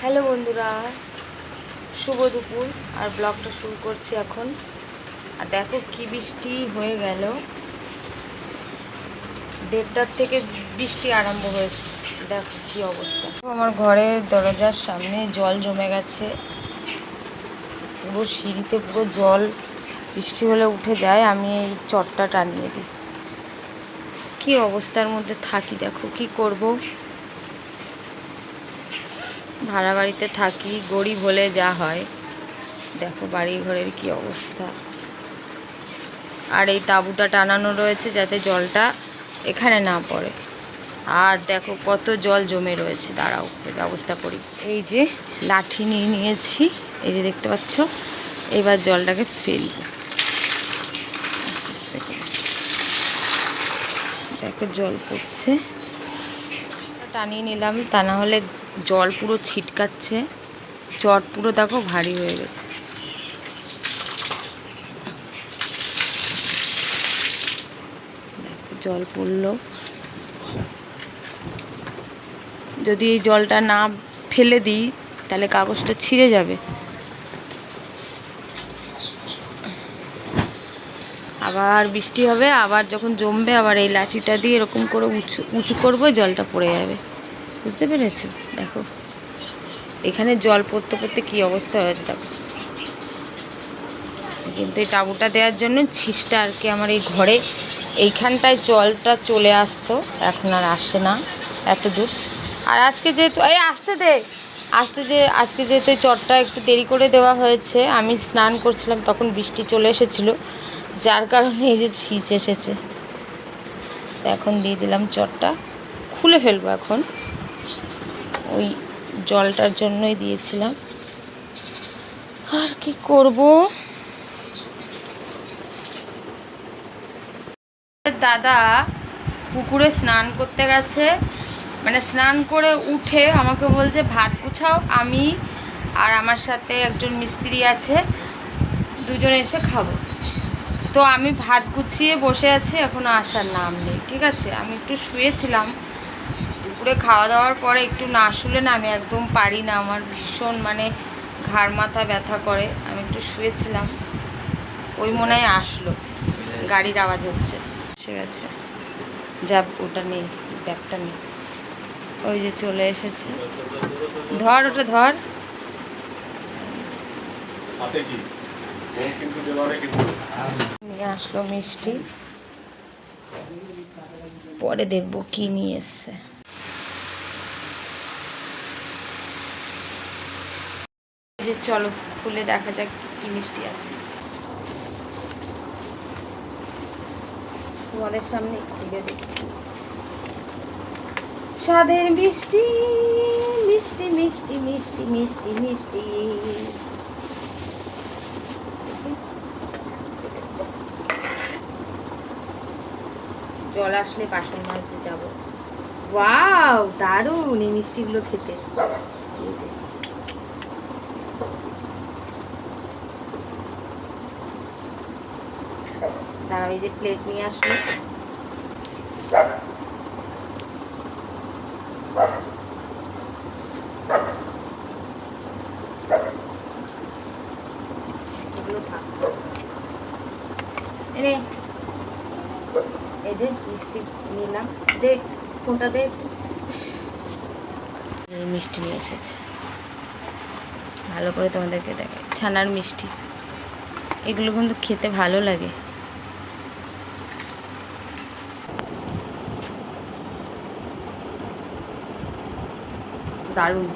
Hello বন্ধুরা, শুভ দুপুর। আর ব্লগটা শুরু করছি এখন। আর দেখো কি বৃষ্টি হয়ে গেল, 1:30টার থেকে বৃষ্টি আরম্ভ হয়েছে। দেখো কি অবস্থা। আমার ঘরের দরজার সামনে জল জমে গেছে, পুরো সিঁড়িতে পুরো জল। বৃষ্টি হলে উঠে যায়, আমি এই চটটা টানিয়ে দিই। কি অবস্থার মধ্যে থাকি দেখো, কি করব। ভাড়া বাড়িতে থাকি, গরিব হলে যা হয়। দেখো বাড়ি ঘরের কি অবস্থা। আর এই তাঁবুটা টানানো রয়েছে যাতে জলটা এখানে না পড়ে। আর দেখো কত জল জমে রয়েছে, দাঁড়াও ব্যবস্থা করি। এই যে লাঠি নিয়ে নিয়েছি, এই যে দেখতে পাচ্ছ। এবার জলটাকে ফেলব। দেখো জল পড়ছে, টানিয়ে নিলাম, তা না হলে জল পুরো ছিটকাচ্ছে। চট পুরো দেখো ভারী হয়ে গেছে। জল পড়লো, যদি এই জলটা না ফেলে দিই তাহলে কাগজটা ছিঁড়ে যাবে। আবার বৃষ্টি হবে, আবার যখন জমবে আবার এই লাঠিটা দিয়ে এরকম করে উঁচু করবো, জলটা পড়ে যাবে। বুঝতে পেরেছো? দেখো এখানে জল পড়তে পড়তে কী অবস্থা হয়েছে দেখো। কিন্তু এই টাবুটা দেওয়ার জন্য ছিসটা আর কি আমার এই ঘরে এইখানটায় জলটা চলে আসতো, এখন আর আসে না এত দূর। আর আজকে যেহেতু আজকে যেহেতু চটটা একটু দেরি করে দেওয়া হয়েছে, আমি স্নান করছিলাম তখন বৃষ্টি চলে এসেছিল, যার কারণে এই যে ছিচ এসেছে। এখন দিয়ে দিলাম চটটা, খুলে ফেলবো এখন। ওই জলটার জন্যই দিয়েছিলাম, আর কি করব। দাদা পুকুরে স্নান করতে গেছে, মানে স্নান করে উঠে আমাকে বলছে ভাত গুছাও, আমি আর আমার সাথে একজন মিস্ত্রি আছে, দুজনে এসে খাবো। তো আমি ভাত গুছিয়ে বসে আছি, এখনও আসার নাম নেই। ঠিক আছে, আমি একটু শুয়েছিলাম দুপুরে খাওয়া দাওয়ার পরে, একটু না শুলে না আমি একদম পারি না, আমার ভীষণ মানে ঘাড় মাথা ব্যথা করে। আমি একটু শুয়েছিলাম, ওই মনে হয় আসলো, গাড়ির আওয়াজ হচ্ছে। ঠিক আছে, যা ওটা নেই, ব্যাগটা নেই। ওই যে চলে এসেছে, ধর ওটা ধর। নিয়ে আসলো মিষ্টি, পরে দেখবো কি নিয়ে এসছে। যে চলো খুলে দেখা যাক কি মিষ্টি আছে। তোমাদের সামনে খুলে দেখি। স্বাদের মিষ্টি, মিষ্টি মিষ্টি মিষ্টি মিষ্টি মিষ্টি। জল আসলে বাসন মাজতে যাব। ওয়াও, দারুণ এই মিষ্টিগুলো খেতে। এই যে দাঁড়াও, এই যে প্লেট নিয়ে আসলো। এগুলো থাক, এনে এই যে মিষ্টি নিলাম, দেখ ফোনটা দেখ। এই মিষ্টি নিয়ে এসেছে, ভালো করে তোমাদেরকে দেখাই। ছানার মিষ্টি, এগুলো কিন্তু খেতে ভালো লাগে। দারুণ।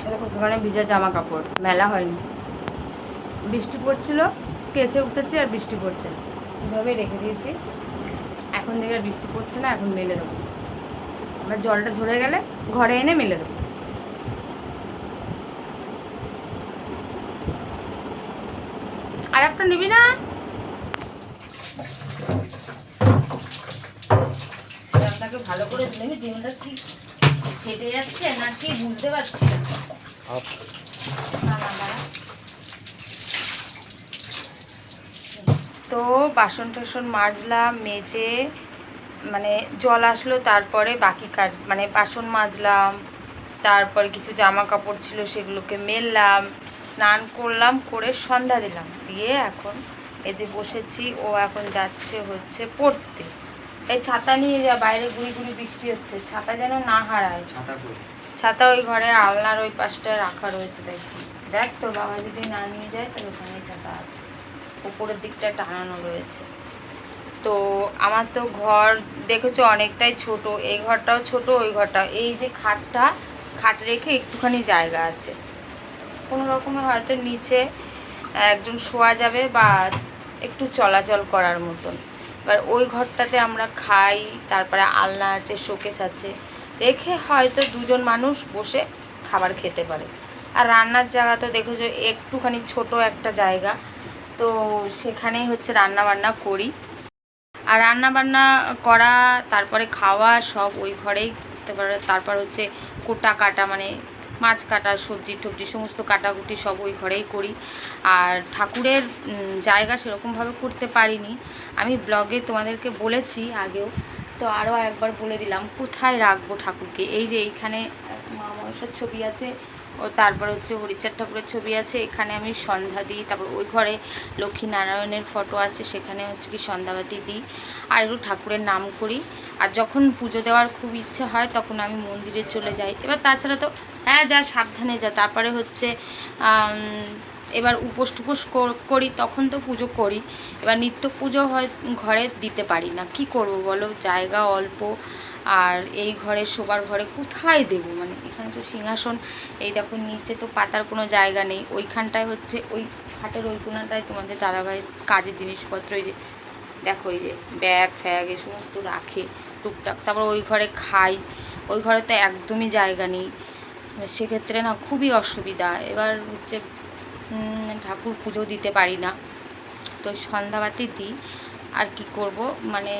দেখো দোকানে ভিজা জামা কাপড় মেলা হয়নি, বৃষ্টি পড়ছিল, কেচে উঠেছি আর বৃষ্টি পড়ছে না, এভাবেই রেখে দিয়েছি। এখন দেখে বৃষ্টি পড়ছে না, এখন মেলে দেবো। আমার জলটা ঝরে গেলে ঘরে এনে মেলে দেবো। আর একটা নিবি না? আপনাকে ভালো করে নেবি, ডিমটা কি ফেটে যাচ্ছে না কি বুঝতে পারছি না। তো বাসন টাসন মাজলাম, মেজে মানে জল আসলো, তারপরে বাকি কাজ মানে বাসন মাজলাম, তারপরে কিছু জামা কাপড় ছিল সেগুলোকে মেললাম, স্নান করলাম, করে সন্ধ্যা দিলাম, দিয়ে এখন এই যে বসেছি। ও এখন যাচ্ছে হচ্ছে পড়তে। এই ছাতা নিয়ে যা, বাইরে গুড়ি গুড়ি বৃষ্টি হচ্ছে, ছাতা যেন না হারায়। ছাতা ওই ঘরে আলনার ওই পাশটায় রাখা রয়েছে, দেখ তোর বাবা যদি না নিয়ে যায় তাহলে ওখানে ছাতা আছে, উপরের দিকটা টানানো রয়েছে। তো আমার তো ঘর দেখেছো অনেকটাই ছোট, এই ঘরটাও ছোট, ওই ঘরটাও। এই যে খাট রেখে একটুখানি জায়গা আছে, কোনো রকমে হয়তো নিচে একজন শোয়া যাবে বা একটু চলাচল করার মতন। এবার ওই ঘরটাতে আমরা খাই, তারপরে আলনা আছে, শোকেস আছে, রেখে হয়তো দুজন মানুষ বসে খাবার খেতে পারে। আর রান্নার জায়গা তো দেখেছো একটুখানি ছোট একটা জায়গা, তো সেখানেই হচ্ছে রান্না বান্না করি। আর রান্না বান্না করা, তারপরে খাওয়া সব ওই ঘরেই। তারপর হচ্ছে কোটা কাটা, মানে মাছ কাটা, সবজি টবজি সমস্ত কাটাকুটি সব ওই ঘরেই করি। আর ঠাকুরের জায়গা সেরকমভাবে করতে পারিনি, আমি ব্লগে তোমাদেরকে বলেছি আগেও, তো আরও একবার বলে দিলাম কোথায় রাখবো ঠাকুরকে। এই যে এইখানে মা মনসার ছবি আছে, ও তারপর হচ্ছে হরিচাঁদ ঠাকুরের ছবি আছে, এখানে আমি সন্ধ্যা দিই। তারপর ওই ঘরে লক্ষ্মীনারায়ণের ফটো আছে, সেখানে হচ্ছে কি সন্ধ্যাবাতি দিই আর একটু ঠাকুরের নাম করি। আর যখন পুজো দেওয়ার খুব ইচ্ছে হয় তখন আমি মন্দিরে চলে যাই। এবার তাছাড়া তো হ্যাঁ যা, সাবধানে যা। তারপরে হচ্ছে এবার উপোস টুপোস করি, তখন তো পুজো করি। এবার নিত্য পুজো হয় ঘরে দিতে পারি না, কি করব বলো, জায়গা অল্প। আর এই ঘরে শোবার ঘরে কোথায় দেব, মানে এখানে তো সিংহাসন, এই দেখো নিচে তো পাতার কোনো জায়গা নেই। ওইখানটায় হচ্ছে ওই খাটের ওই কোণাটায় তোমাদের দাদাভাইয়ের কাজের জিনিসপত্র, এই যে দেখো এই যে ব্যাগ ফ্যাগ এ সমস্ত রাখে টুকটাক। তারপর ওই ঘরে খাই, ওই ঘরে তো একদমই জায়গা নেই, সেক্ষেত্রে না খুবই অসুবিধা। এবার হচ্ছে ঠাকুর পুজো দিতে পারি না, তো সন্ধ্যাবাতি দিই। আর কি করব, মানে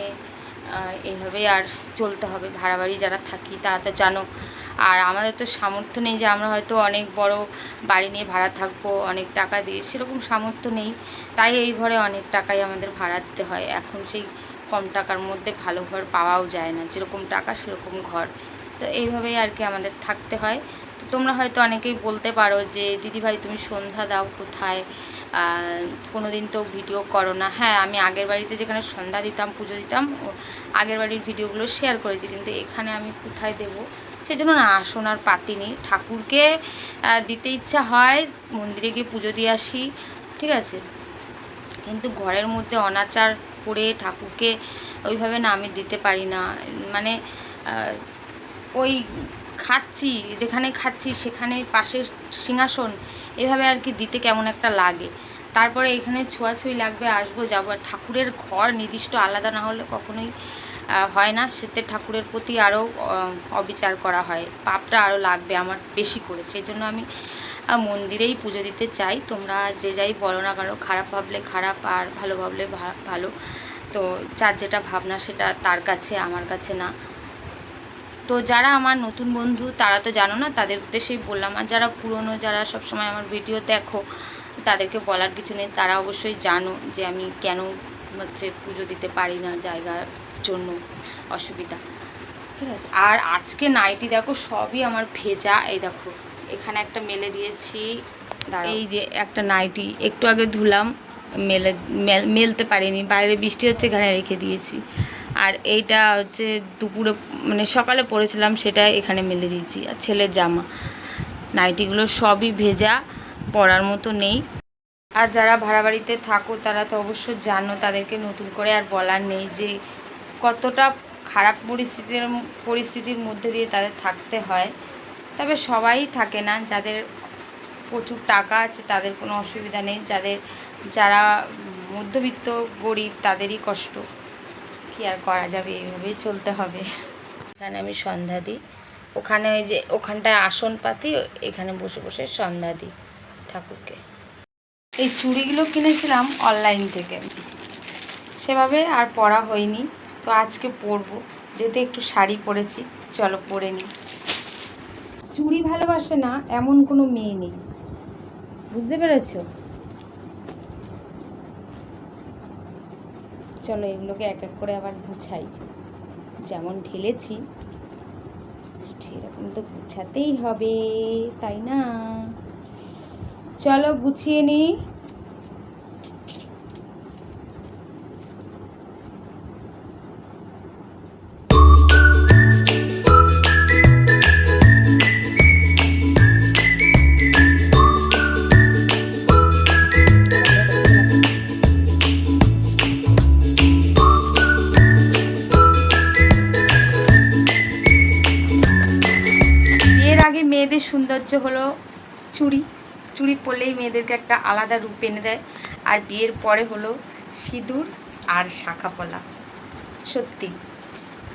এইভাবেই আর চলতে হবে। ভাড়া বাড়ি যারা থাকি তারা তো জানো, আর আমাদের তো সামর্থ্য নেই যে আমরা হয়তো অনেক বড় বাড়ি নিয়ে ভাড়া থাকবো অনেক টাকা দিয়ে, সেরকম সামর্থ্য নেই। তাই এই ঘরে অনেক টাকাই আমাদের ভাড়া দিতে হয়। এখন সেই কম টাকার মধ্যে ভালো ঘর পাওয়াও যায় না, যেরকম টাকা সেরকম ঘর। তো এইভাবেই আর কি আমাদের থাকতে হয়। তো তোমরা হয়তো অনেকেই বলতে পারো যে দিদিভাই তুমি সন্ধ্যা দাও কোথায়, কোনো দিন তো ভিডিও করো না। হ্যাঁ, আমি আগের বাড়িতে যেখানে সন্ধ্যা দিতাম, পুজো দিতাম, আগের বাড়ির ভিডিওগুলো শেয়ার করেছি, কিন্তু এখানে আমি কোথায় দেব সেই জন্য না আসন আর পাতিনি। ঠাকুরকে দিতে ইচ্ছা হয়, মন্দিরে গিয়ে পুজো দিয়ে আসি, ঠিক আছে, কিন্তু ঘরের মধ্যে অনাচার করে ঠাকুরকে ওইভাবে না আমি দিতে পারি না। মানে ওই খাচ্ছি, যেখানে খাচ্ছি সেখানে পাশের সিংহাসন, এভাবে আর কি দিতে কেমন একটা লাগে। তারপরে এখানে ছোঁয়াছুঁই লাগবে, আসবো যাবো। আর ঠাকুরের ঘর নির্দিষ্ট আলাদা না হলে কখনোই হয় না, সেতে ঠাকুরের প্রতি আরও অবিচার করা হয়, পাপটা আরও লাগবে আমার বেশি করে। সেই জন্য আমি মন্দিরেই পুজো দিতে চাই। তোমরা যে যাই বলো না কেন, খারাপ ভাবলে খারাপ আর ভালো ভাবলে ভালো, তো যার যেটা ভাবনা সেটা তার কাছে, আমার কাছে না। তো যারা আমার নতুন বন্ধু তারা তো জানো না, তাদের উদ্দেশ্যেই বললাম। আর যারা পুরনো, যারা সবসময় আমার ভিডিও দেখো, তাদেরকে বলার কিছু নেই, তারা অবশ্যই জানো যে আমি কেন হচ্ছে পুজো দিতে পারি না, জায়গার জন্য অসুবিধা, ঠিক আছে। আর আজকে নাইটি দেখো সবই আমার ভেজা, এই দেখো এখানে একটা মেলে দিয়েছি, এই যে একটা নাইটি একটু আগে ধুলাম, মেলতে পারিনি, বাইরে বৃষ্টি হচ্ছে, এখানে রেখে দিয়েছি। আর এইটা হচ্ছে দুপুরে, মানে সকালে পরেছিলাম, সেটা এখানে মেলে দিয়েছি। আর ছেলের জামা, নাইটিগুলো সবই ভেজা, পরার মতো নেই। আর যারা ভাড়া বাড়িতে থাকো তারা তো অবশ্য জানো, তাদেরকে নতুন করে আর বলার নেই যে কতটা খারাপ পরিস্থিতির মধ্যে দিয়ে তাদের থাকতে হয়। তবে সবাই থাকে না, যাদের প্রচুর টাকা আছে তাদের কোনো অসুবিধা নেই, যারা মধ্যবিত্ত গরিব তাদেরই কষ্ট, কি আর করা যাবে, এইভাবেই চলতে হবে। এখানে আমি সন্ধ্যা দিই, ওখানে ওই যে ওখানটায় আসন পাতি, এখানে বসে বসে সন্ধ্যা দিই ঠাকুরকে। এই চুড়িগুলো কিনেছিলাম অনলাইন থেকে, সেভাবে আর পরা হয়নি, তো আজকে পরবো, যেহেতু একটু শাড়ি পরেছি, চলো পরে নিই। চুড়ি ভালোবাসে না এমন কোনো মেয়ে নেই, বুঝতে পেরেছ? চলো এগুলোকে এক এক করে আবার গুছাই, যেমন ঢেলেছি সেরকম তো গুছাতেই হবে, তাই না? চলো গুছিয়ে নিই। আগে মেয়েদের সৌন্দর্য হলো চুড়ি, চুড়ি পরলেই মেয়েদেরকে একটা আলাদা রূপ এনে দেয়। আর বিয়ের পরে হলো সিঁদুর আর শাঁখা পলা। সত্যি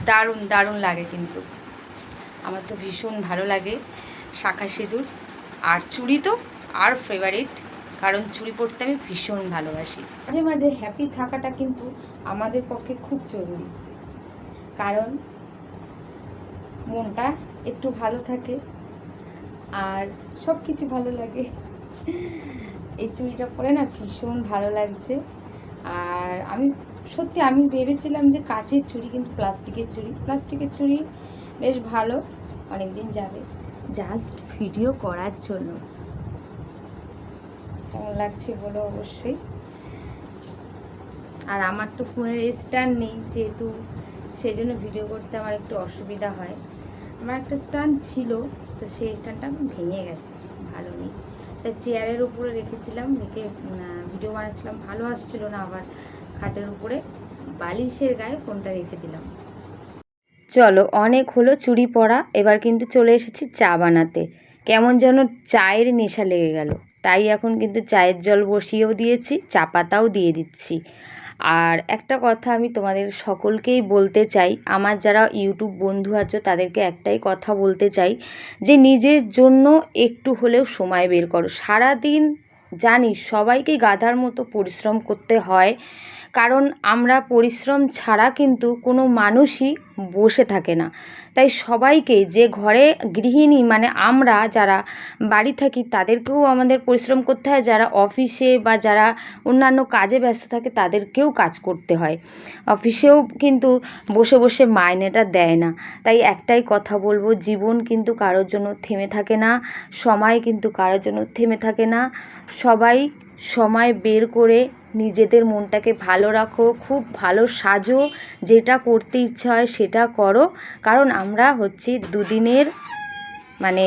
দারুণ দারুণ লাগে, কিন্তু আমার তো ভীষণ ভালো লাগে শাঁখা সিঁদুর। আর চুড়ি তো আর ফেভারিট, কারণ চুড়ি পরতে আমি ভীষণ ভালোবাসি। মাঝে মাঝে হ্যাপি থাকাটা কিন্তু আমাদের পক্ষে খুব জরুরি, কারণ মনটা একটু ভালো থাকে আর সব কিছু ভালো লাগে। এই চুড়িটা পরে না ভীষণ ভালো লাগছে। আর আমি ভেবেছিলাম যে কাচের চুড়ি, কিন্তু প্লাস্টিকের চুড়ি বেশ ভালো, অনেক দিন যাবে। জাস্ট ভিডিও করার জন্য। কেমন লাগছে বলো অবশ্যই। আর আমার তো ফোনের স্ট্যান্ড নেই, যেহেতু সেই জন্য ভিডিও করতে আমার একটু অসুবিধা হয়। আমার একটা স্ট্যান্ড ছিল, তো সেই স্ট্যান্ডটা আমার ভেঙে গেছে, ভালো নেই। তাই চেয়ারের উপরে রেখেছিলাম, রেখে ভিডিও বানাচ্ছিলাম, ভালো আসছিল না। আবার খাটের উপরে বালিশের গায়ে ফোনটা রেখে দিলাম। চলো, অনেক হলো চুড়ি পরা, এবার কিন্তু চলে এসেছি চা বানাতে। কেমন যেন চায়ের নেশা লেগে গেল, তাই এখন কিন্তু চায়ের জল বসিয়েও দিয়েছি, চা পাতাও দিয়ে দিচ্ছি। আর একটা কথা আমি তোমাদের সকলকেই বলতে চাই, আমার যারা ইউটিউব বন্ধু আছো তাদেরকে একটাই কথা বলতে চাই, যে নিজের জন্য একটু হলেও সময় বের করো। সারাদিন জানি সবাইকে গাধার মতো পরিশ্রম করতে হয়, কারণ আমরা পরিশ্রম ছাড়া কিন্তু কোনো মানুষই বসে থাকে না। তাই সবাইকে, যে ঘরে গৃহিণী মানে আমরা যারা বাড়ি থাকি, তাদেরকেও আমাদের পরিশ্রম করতে হয়। যারা অফিসে বা যারা অন্যান্য কাজে ব্যস্ত থাকে তাদেরকেও কাজ করতে হয়। অফিসেও কিন্তু বসে বসে মাইনেটা দেয় না। তাই একটাই কথা বলবো, জীবন কিন্তু কারোর জন্য থেমে থাকে না, সময় কিন্তু কারোর জন্য থেমে থাকে না। সবাই সময় বের করে নিজেদের মনটাকে ভালো রাখো, খুব ভালো সাজো, যেটা করতে ইচ্ছা হয় সেটা করো। কারণ আমরা হচ্ছি দুদিনের মানে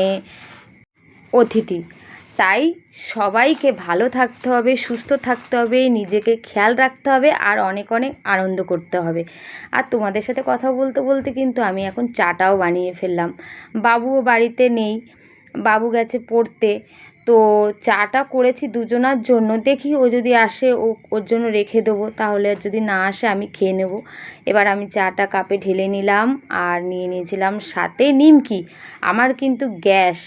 অতিথি। তাই সবাইকে ভালো থাকতে হবে, সুস্থ থাকতে হবে, নিজেকে খেয়াল রাখতে হবে, আর অনেক অনেক আনন্দ করতে হবে। আর তোমাদের সাথে কথা বলতে বলতে কিন্তু আমি এখন চাটাও বানিয়ে ফেললাম। বাবুও বাড়িতে নেই, বাবু গেছে পড়তে। তো চাটা করেছি দুজনার জন্য, দেখি ও যদি আসে ওর জন্য রেখে দেবো, তাহলে যদি না আসে আমি খেয়ে নেব। এবার আমি চাটা কাপে ঢেলে নিলাম, আর নিয়ে নিয়েছিলাম সাথে নিমকি। আমার কিন্তু গ্যাস,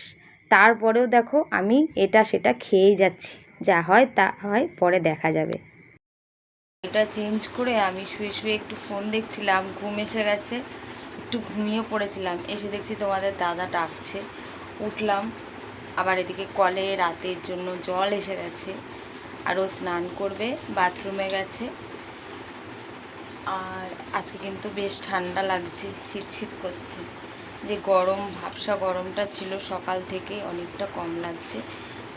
তারপরেও দেখো আমি এটা সেটা খেয়েই যাচ্ছি, যা হয় তা হয়, পরে দেখা যাবে। এটা চেঞ্জ করে আমি শুয়ে শুয়ে একটু ফোন দেখছিলাম, ঘুম এসে গেছে, একটু ঘুমিয়ে পড়েছিলাম। এসে দেখছি তোমাদের দাদা ডাকছে, উঠলাম। আবার এদিকে কলে রাতের জন্য জল এসে গেছে, আরও স্নান করবে, বাথরুমে গেছে। আর আজকে কিন্তু বেশ ঠান্ডা লাগছে, শীত শীত করছে। যে গরম, ভাবসা গরমটা ছিল সকাল থেকে, অনেকটা কম লাগছে।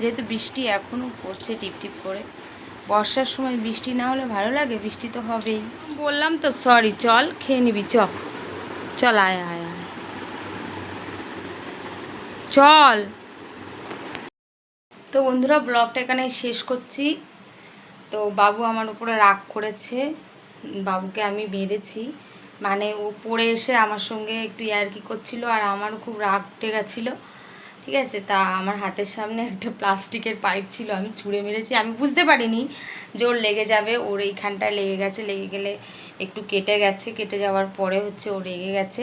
যেহেতু বৃষ্টি এখনও পড়ছে টিপটিপ করে। বর্ষার সময় বৃষ্টি না হলে ভালো লাগে, বৃষ্টি তো হবেই। বললাম তো, সরি। চল খেয়ে নিবি, চল আয় আয় আয়, চল। তো বন্ধুরা, ব্লগটা এখানে শেষ করছি। তো বাবু আমার উপরে রাগ করেছে, বাবুকে আমি মেরেছি, মানে ও পড়ে এসে আমার সঙ্গে একটু ইয়ার্কি করছিল, আর আমারও খুব রাগ উঠে গেছিলো। ঠিক আছে, তা আমার হাতের সামনে একটা প্লাস্টিকের পাইপ ছিল, আমি ছুঁড়ে মেরেছি। আমি বুঝতে পারিনি যে ওর লেগে যাবে, ওর এইখানটায় লেগে গেছে, লেগে গেলে একটু কেটে গেছে, কেটে যাওয়ার পরে হচ্ছে ও রেগে গেছে।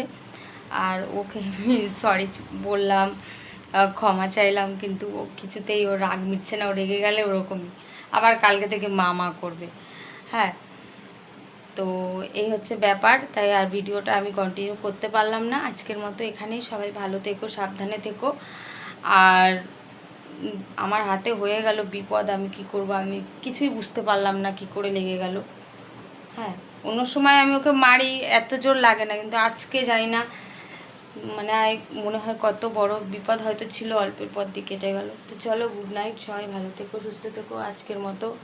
আর ওকে আমি সরি বললাম, ক্ষমা চাইলাম, কিন্তু ও কিছুতেই ওর রাগ মিটছে না, ও রেগে গেলে ওরকমই আবার কালকে থেকে মা করবে। হ্যাঁ, তো এই হচ্ছে ব্যাপার। তাই আর ভিডিওটা আমি কন্টিনিউ করতে পারলাম না। আজকের মতো এখানেই। সবাই ভালো থেকো, সাবধানে থেকো। আর আমার হাতে হয়ে গেল বিপদ, আমি কি করব, আমি কিছুই বুঝতে পারলাম না কি করে লেগে গেল। হ্যাঁ, অন্য সময় আমি ওকে মারি, এত জোর লাগে না, কিন্তু আজকে জানি না মানে মনে হয় কত বড় বিপদ হয়তো ছিল, অল্পের পর দিয়ে কেটে গেল। তো চলো, গুড নাইট, সবাই ভালো থেকো, সুস্থ থেকো, আজকের মতো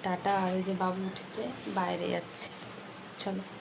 টাটা। আর ওই যে বাবু উঠেছে, বাইরে যাচ্ছে, চলো।